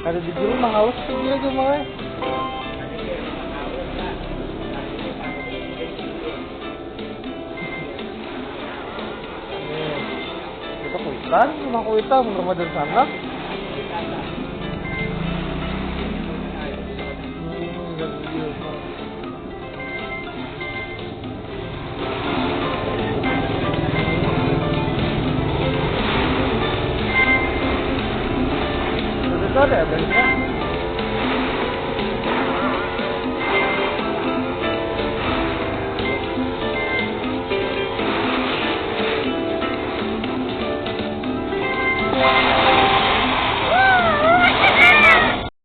Ada di jero mahaus tuh dia tuh mah. Kita kuitan, rumah kuitan, Ramadan sana. Ada ya,